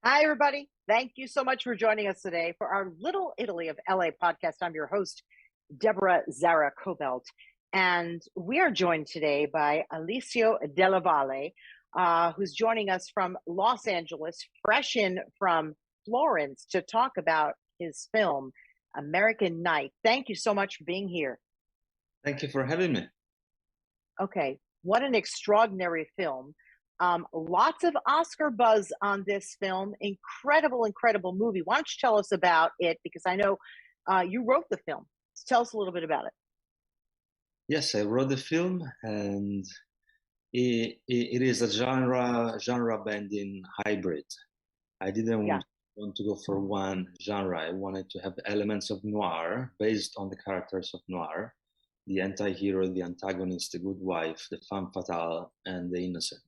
Hi, everybody. Thank you so much for joining us today for our Little Italy of LA podcast. I'm your host, Deborah Zara Kobylt, and we are joined today by Alessio Della Valle, who's joining us from Los Angeles, fresh in from Florence to talk about his film, American Night. Thank you so much for being here. Thank you for having me. Okay, what an extraordinary film. Lots of Oscar buzz on this film. Incredible, incredible movie. Why don't you tell us about it? Because I know you wrote the film. So tell us a little bit about it. Yes, I wrote the film, and it is a genre bending hybrid. I didn't Yeah. want to go for one genre. I wanted to have elements of noir based on the characters of noir, the anti-hero, the antagonist, the good wife, the femme fatale, and the innocent.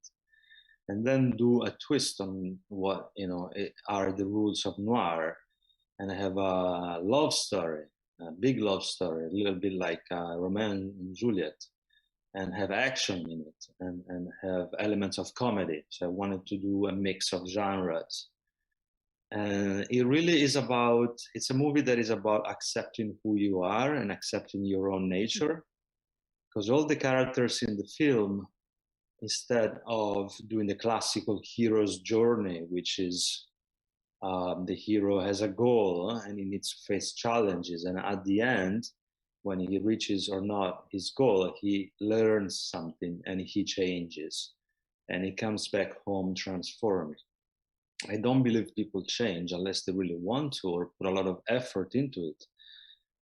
And then do a twist on what are the rules of noir, and I have a love story, a big love story, a little bit like Romeo and Juliet, and have action in it, and have elements of comedy. So I wanted to do a mix of genres. And it really is about, it's a movie that is about accepting who you are and accepting your own nature. Because all the characters in the film, instead of doing the classical hero's journey, which is the hero has a goal and he needs to face challenges. And at the end, when he reaches or not his goal, he learns something and he changes and he comes back home transformed. I don't believe people change unless they really want to or put a lot of effort into it.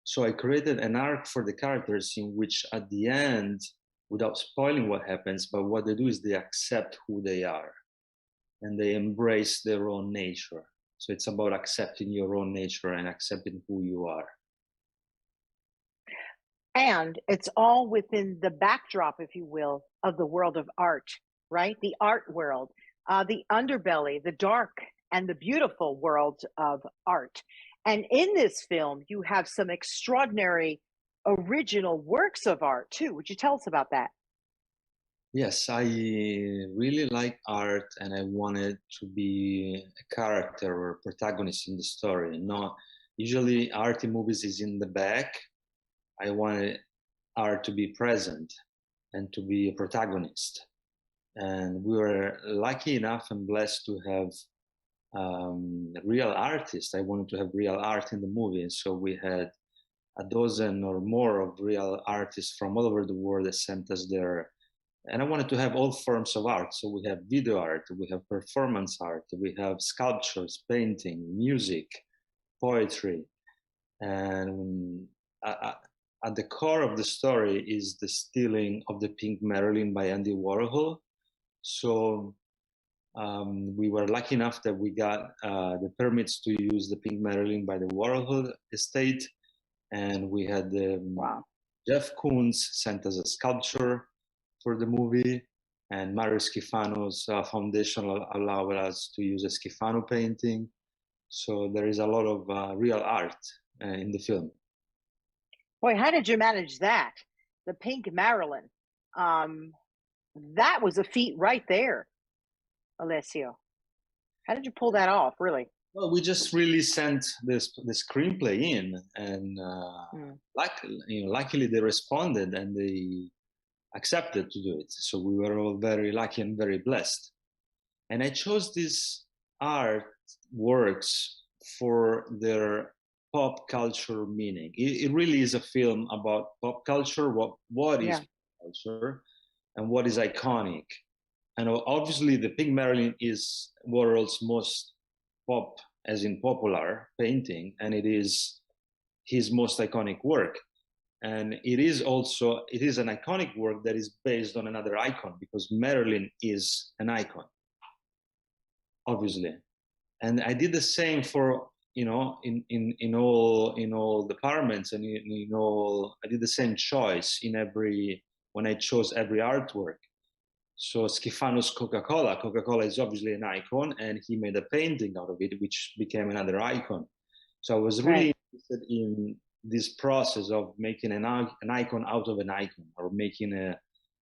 So I created an arc for the characters in which at the end, without spoiling what happens, but what they do is they accept who they are and they embrace their own nature. So it's about accepting your own nature and accepting who you are. And it's all within the backdrop, if you will, of the world of art, right? The art world, the underbelly, the dark and the beautiful world of art. And in this film, you have some extraordinary original works of art too. Would you tell us about that? Yes, I really like art and I wanted to be a character or a protagonist in the story. Not usually art in movies is in the back. I wanted art to be present and to be a protagonist. And we were lucky enough and blessed to have real artists. I wanted to have real art in the movie. And so we had a dozen or more of real artists from all over the world that sent us their, and I wanted to have all forms of art. So we have video art, we have performance art, we have sculptures, painting, music, poetry. And at the core of the story is the stealing of the pink Marilyn by Andy Warhol. So we were lucky enough that we got the permits to use the pink Marilyn by the Warhol estate. And we had Wow. Jeff Koons sent us a sculpture for the movie, and Mario Schifano's foundation allowed us to use a Schifano painting. So there is a lot of real art in the film. Boy, how did you manage that? The pink Marilyn. Um, that was a feat right there, Alessio. How did you pull that off, really? Well, we just really sent the screenplay in, and Mm. luckily they responded and they accepted to do it. So we were all very lucky and very blessed. And I chose these art works for their pop culture meaning. It really is a film about pop culture, what is Yeah. pop culture, and what is iconic. And obviously, the Pink Marilyn is Warhol's most pop, as in popular, painting, and it is his most iconic work. And it is an iconic work that is based on another icon because Marilyn is an icon, obviously. And I did the same for in all departments and in all. I did the same choice in every when I chose every artwork. So Schifano's Coca-Cola. Coca-Cola is obviously an icon, and he made a painting out of it, which became another icon. So I was Right. really interested in this process of making an icon out of an icon, or making a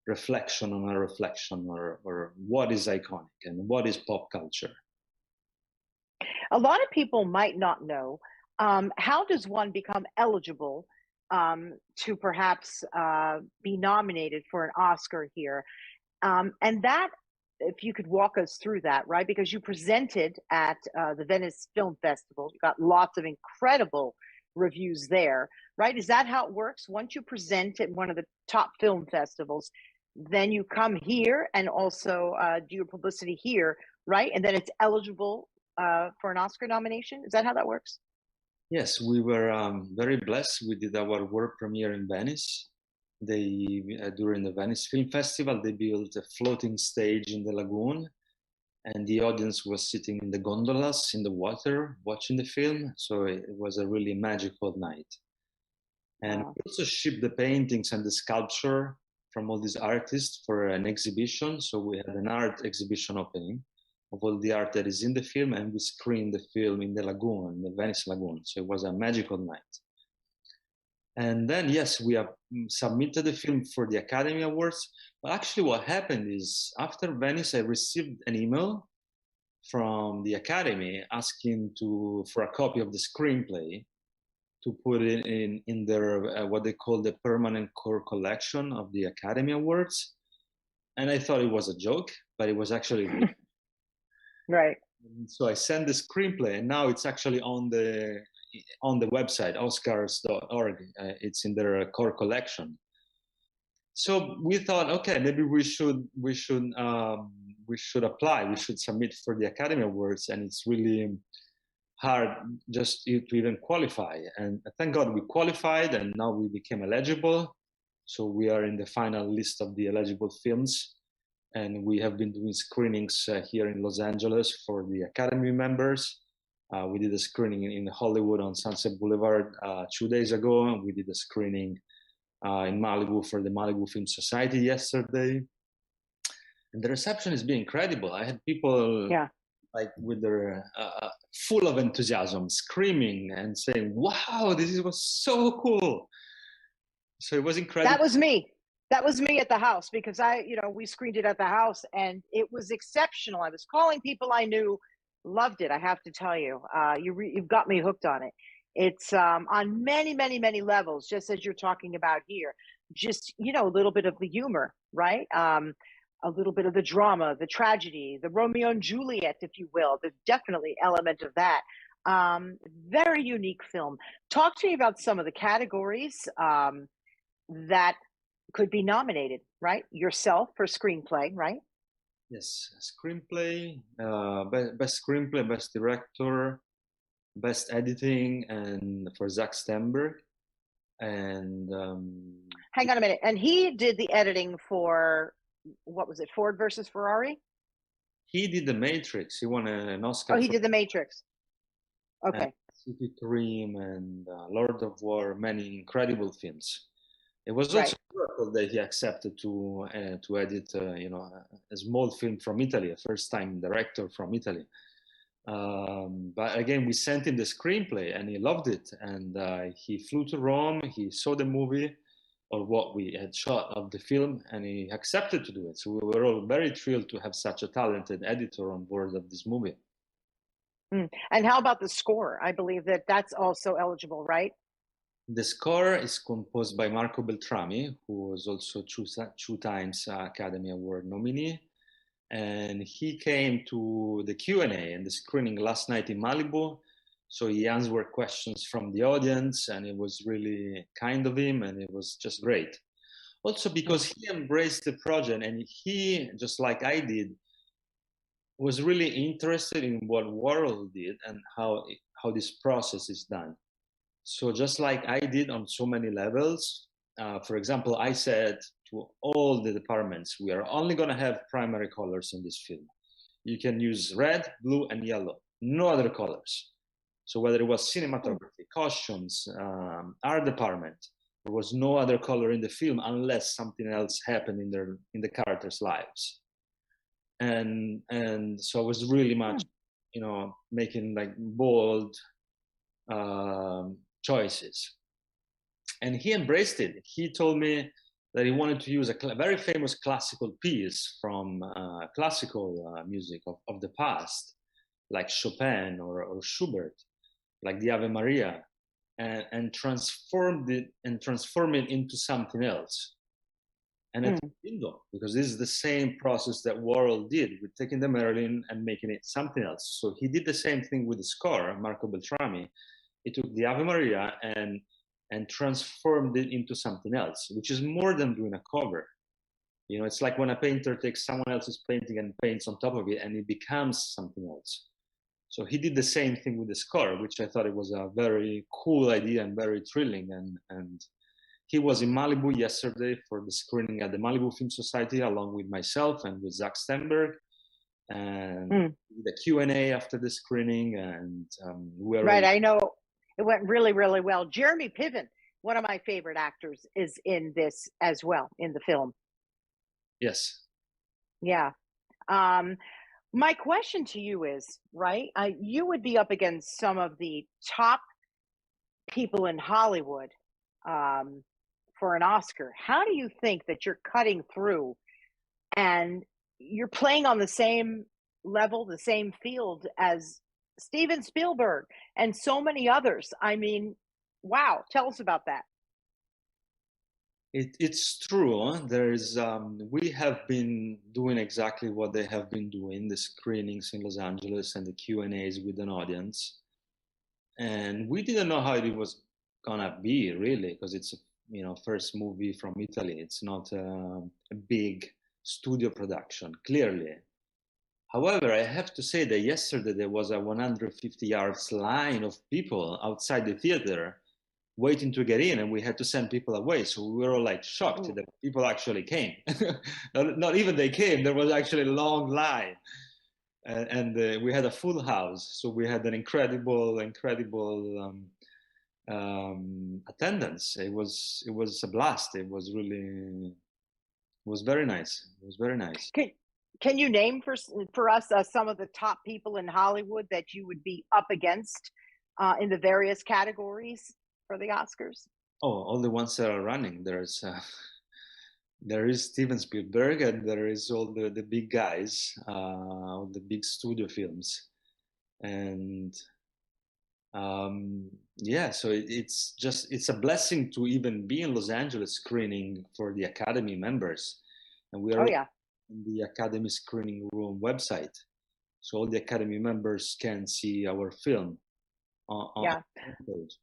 reflection on a reflection, or what is iconic and what is pop culture. A lot of people might not know, how does one become eligible to perhaps be nominated for an Oscar here? And that, if you could walk us through that, right? Because you presented at the Venice Film Festival, you got lots of incredible reviews there, right? Is that how it works? Once you present at one of the top film festivals, then you come here and also do your publicity here, right? And then it's eligible for an Oscar nomination. Is that how that works? Yes, we were very blessed. We did our world premiere in Venice. They during the Venice Film Festival, they built a floating stage in the lagoon, and the audience was sitting in the gondolas in the water watching the film. So it was a really magical night. And Wow. we also shipped the paintings and the sculpture from all these artists for an exhibition. So we had an art exhibition opening of all the art that is in the film, and we screened the film in the lagoon, the Venice lagoon. So it was a magical night. And then, yes, we have submitted the film for the Academy Awards. But actually, what happened is after Venice, I received an email from the Academy asking for a copy of the screenplay to put it in their what they call the permanent core collection of the Academy Awards. And I thought it was a joke, but it was actually real. Right. So I sent the screenplay, and now it's actually on the website oscars.org. It's in their core collection. So we thought, okay, maybe we should apply. We should submit for the Academy Awards, and it's really hard just to even qualify. And thank God we qualified, and now we became eligible. So we are in the final list of the eligible films. And we have been doing screenings here in Los Angeles for the Academy members. We did a screening in Hollywood on Sunset Boulevard 2 days ago. And we did a screening in Malibu for the Malibu Film Society yesterday. And the reception has been incredible. I had people like with their full of enthusiasm, screaming and saying, wow, this was so cool. So it was incredible. That was me. That was me at the house, because we screened it at the house, and it was exceptional. I was calling people I knew, loved it. I have to tell you, you've got me hooked on it. It's on many, many, many levels, just as you're talking about here. Just, a little bit of the humor, right? A little bit of the drama, the tragedy, the Romeo and Juliet, if you will. There's definitely element of that. Very unique film. Talk to me about some of the categories that could be nominated, right? Yourself for screenplay, right? Yes, screenplay, best screenplay, best director, best editing, and for Zach Stenberg. And hang on a minute. And he did the editing for, what was it, Ford versus Ferrari? He did The Matrix. He won an Oscar. Oh, he did The Matrix. Okay. City Dream and Lord of War, many incredible films. It was also a miracle that he accepted to edit, a small film from Italy, a first-time director from Italy. But again, we sent him the screenplay, and he loved it. And he flew to Rome. He saw the movie, or what we had shot of the film, and he accepted to do it. So we were all very thrilled to have such a talented editor on board of this movie. And how about the score? I believe that's also eligible, right? The score is composed by Marco Beltrami, who was also two times Academy Award nominee. And he came to the Q&A and the screening last night in Malibu. So he answered questions from the audience, and it was really kind of him, and it was just great. Also because he embraced the project, and he, just like I did, was really interested in what Warhol did and how this process is done. So just like I did on so many levels, for example, I said to all the departments, we are only going to have primary colors in this film. You can use red, blue, and yellow, no other colors. So whether it was cinematography, costumes, art department, there was no other color in the film unless something else happened in the characters' lives. And so I was really much, making like bold choices. And he embraced it. He told me that he wanted to use a very famous classical piece from classical music of the past. like Chopin or Schubert, like the Ave Maria, and transform it into something else. And it's bingo, because this is the same process that Warhol did with taking the Marilyn and making it something else. So he did the same thing with the score, Marco Beltrami. He took the Ave Maria and transformed it into something else, which is more than doing a cover. You know, it's like when a painter takes someone else's painting and paints on top of it, and it becomes something else. So he did the same thing with the score, which I thought it was a very cool idea and very thrilling. And he was in Malibu yesterday for the screening at the Malibu Film Society, along with myself and with Zach Stenberg, and the Q&A after the screening. And we were right. I know it went really, really well. Jeremy Piven, one of my favorite actors, is in this as well, in the film. Yes. Yeah. My question to you is, right, you would be up against some of the top people in Hollywood for an Oscar. How do you think that you're cutting through and you're playing on the same level, the same field as Steven Spielberg and so many others? I mean, wow, tell us about that. It's true. We have been doing exactly what they have been doing, the screenings in Los Angeles and the Q&As with an audience. And we didn't know how it was gonna be, really, because it's a first movie from Italy. It's not a big studio production, clearly. However, I have to say that yesterday there was a 150 yards line of people outside the theater waiting to get in, and we had to send people away. So we were all like shocked that people actually came. Not even they came, there was actually a long line. And we had a full house. So we had an incredible attendance. It was a blast. It was very nice. It was very nice. Can you name for us some of the top people in Hollywood that you would be up against in the various categories for the Oscars? Oh, all the ones that are running. There is Steven Spielberg, and there is all the big guys, the big studio films, and so it's a blessing to even be in Los Angeles screening for the Academy members, and we are in the Academy screening room website, so all the Academy members can see our film on page.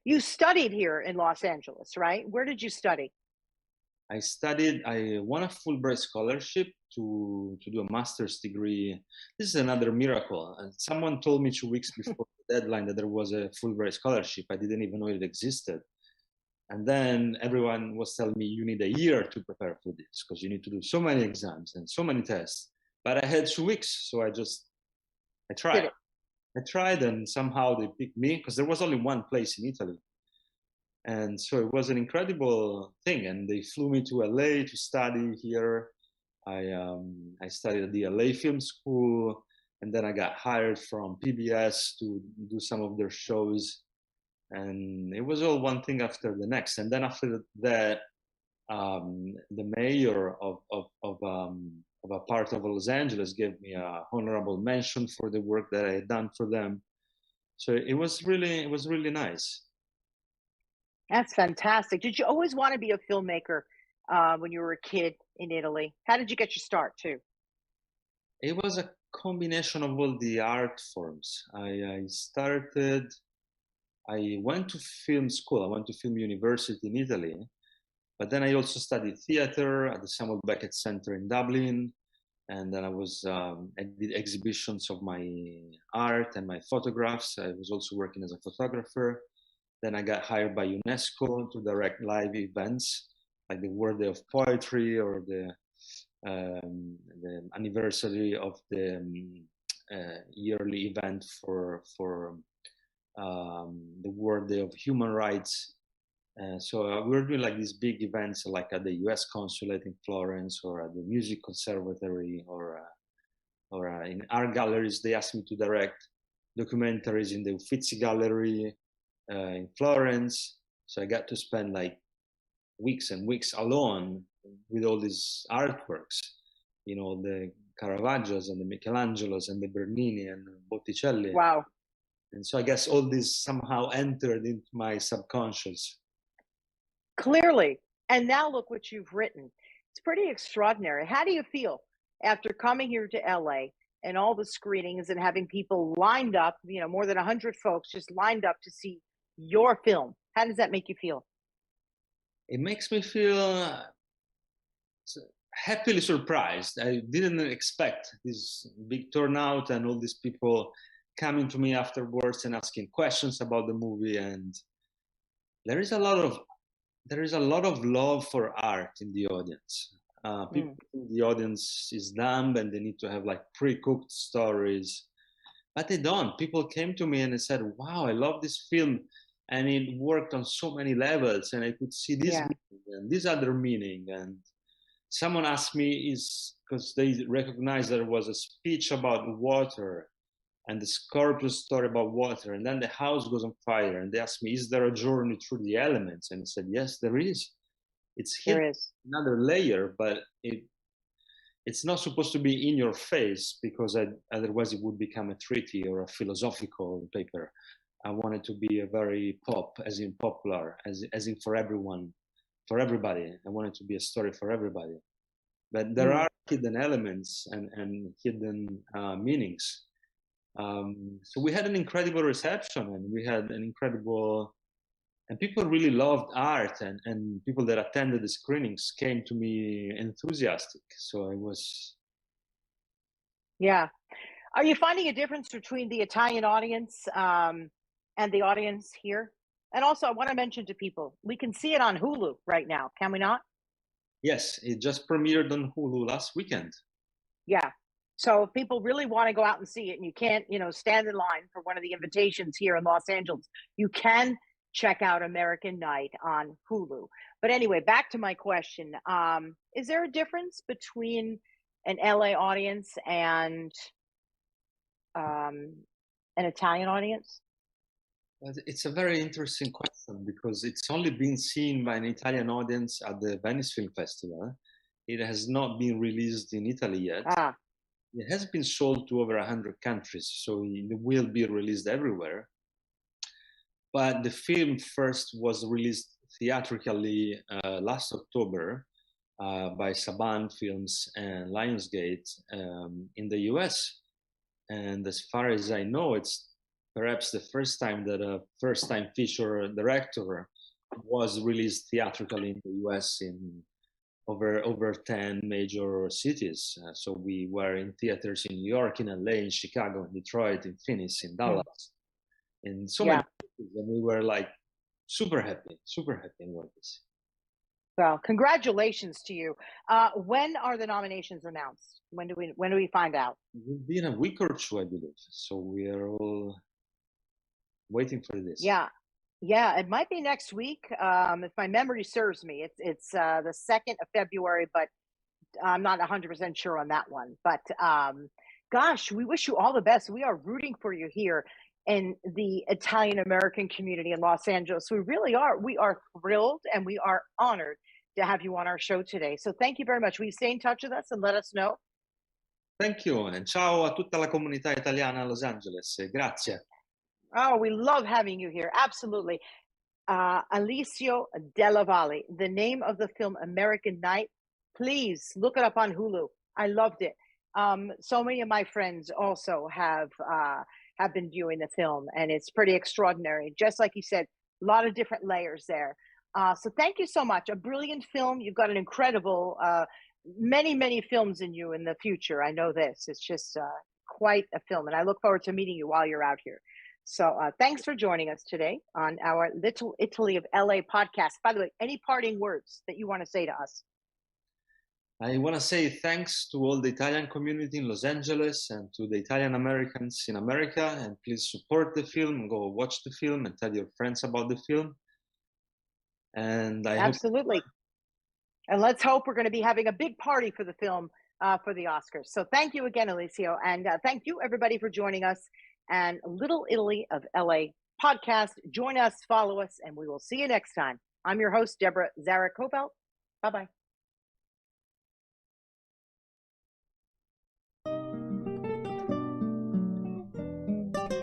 You studied here in Los Angeles, right? Where did you study? I won a Fulbright scholarship to do a master's degree. This is another miracle. Someone told me 2 weeks before the deadline that there was a Fulbright scholarship. I didn't even know it existed. And then everyone was telling me, you need a year to prepare for this because you need to do so many exams and so many tests. But I had 2 weeks, so I tried. I tried, and somehow they picked me because there was only one place in Italy. And so it was an incredible thing. And they flew me to LA to study here. I studied at the LA Film School, and then I got hired from PBS to do some of their shows. And it was all one thing after the next. And then after that, the mayor of a part of Los Angeles gave me a honorable mention for the work that I had done for them. So it was really nice. That's fantastic. Did you always want to be a filmmaker when you were a kid in Italy? How did you get your start too? It was a combination of all the art forms. I went to film school. I went to film university in Italy, but then I also studied theater at the Samuel Beckett Center in Dublin. And then I did exhibitions of my art and my photographs. I was also working as a photographer. Then I got hired by UNESCO to direct live events like the World Day of Poetry or the anniversary of the yearly event for the World Day of Human Rights. So we were doing like these big events like at the US Consulate in Florence or at the Music Conservatory or in art galleries. They asked me to direct documentaries in the Uffizi Gallery in Florence. So I got to spend like weeks and weeks alone with all these artworks, the Caravaggios and the Michelangelos and the Bernini and Botticelli. Wow. And so I guess all this somehow entered into my subconscious. Clearly. And now look what you've written. It's pretty extraordinary. How do you feel after coming here to LA and all the screenings and having people lined up, more than 100 folks just lined up to see your film? How does that make you feel? It makes me feel happily surprised. I didn't expect this big turnout and all these people coming to me afterwards and asking questions about the movie. And there is a lot of love for art in the audience. People think the audience is dumb and they need to have like pre-cooked stories, but they don't. People came to me and they said, wow, I love this film. And it worked on so many levels, and I could see this meaning and this other meaning. And someone asked me, because they recognized there was a speech about water and the Scorpio story about water, and then the house goes on fire, and they asked me, is there a journey through the elements? And I said, yes, there is. It's hidden another layer, but it's not supposed to be in your face, because otherwise it would become a treaty or a philosophical paper. I want it to be a very pop, as in popular, as in for everyone, for everybody. I want it to be a story for everybody. But there are hidden elements and hidden meanings. So we had an incredible reception, and we had an incredible, and people really loved art, and people that attended the screenings came to me enthusiastic. So I was. Yeah. Are you finding a difference between the Italian audience and the audience here? And also, I want to mention to people, we can see it on Hulu right now, can we not? Yes, it just premiered on Hulu last weekend. Yeah. So if people really want to go out and see it, and you can't, stand in line for one of the invitations here in Los Angeles, you can check out American Night on Hulu. But anyway, back to my question. Is there a difference between an LA audience and an Italian audience? It's a very interesting question, because it's only been seen by an Italian audience at the Venice Film Festival. It has not been released in Italy yet. It has been sold to over 100 countries, so it will be released everywhere. But the film first was released theatrically last October by Saban Films and Lionsgate in the US. And as far as I know, it's perhaps the first time that a first-time feature director was released theatrically in the US in over 10 major cities. So we were in theaters in New York, in LA, in Chicago, in Detroit, in Phoenix, in Dallas, in so many cities, and we were like super happy about this. Well, congratulations to you. When are the nominations announced? When do we find out? It will be in a week or two, I believe. So we are all waiting for this. Yeah, it might be next week. If my memory serves me, it's the 2nd of February, but I'm not 100% sure on that one. But gosh, we wish you all the best. We are rooting for you here in the Italian American community in Los Angeles. We really are. We are thrilled, and we are honored to have you on our show today. So thank you very much. Will you stay in touch with us and let us know? Thank you, and ciao a tutta la comunità italiana a Los Angeles. Grazie. Oh, we love having you here. Absolutely. Alessio Della Valle, the name of the film American Night. Please look it up on Hulu. I loved it. So many of my friends also have been viewing the film, and it's pretty extraordinary. Just like you said, a lot of different layers there. So thank you so much. A brilliant film. You've got an incredible, many films in you in the future. I know this. It's just quite a film, and I look forward to meeting you while you're out here. So thanks for joining us today on our Little Italy of LA podcast. By the way, any parting words that you want to say to us? I want to say thanks to all the Italian community in Los Angeles and to the Italian Americans in America. And please support the film, go watch the film, and tell your friends about the film. And I Absolutely. And let's hope we're going to be having a big party for the film for the Oscars. So thank you again, Alessio. And thank you, everybody, for joining us. And Little Italy of LA podcast. Join us, follow us, and we will see you next time. I'm your host, Deborah Zara Kobylt. Bye-bye.